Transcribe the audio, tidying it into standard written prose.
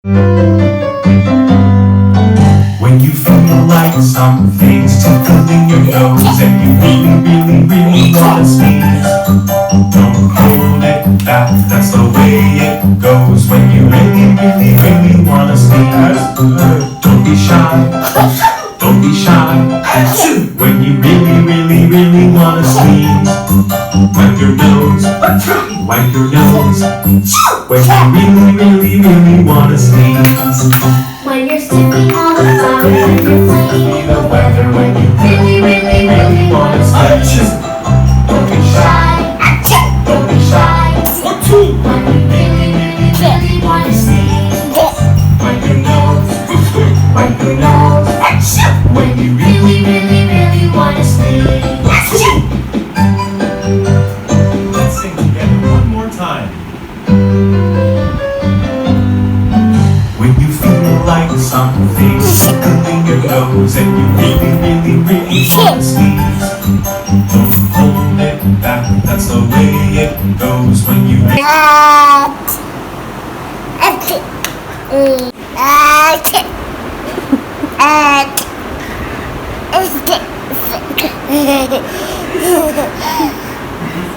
When you feel like something's tickling your nose and you really wanna sneeze, don't hold it back, that's the way it goes. When you really wanna sneeze, don't be shy, don't be shy. When you really wanna sneeze, wipe your nose, wipe your nose. When you really wanna sneeze. When you're sniffing all the flowers and you're playing in the weather. When you really wanna sneeze, don't be shy, don't be shy. When you really wanna sneeze, wipe your nose, wipe your nose. When you really wanna sneeze. Let's sing together one more time. When you feel like something's tickling your nose and you really wanna sneeze, don't hold it back, that's the way it goes. When you At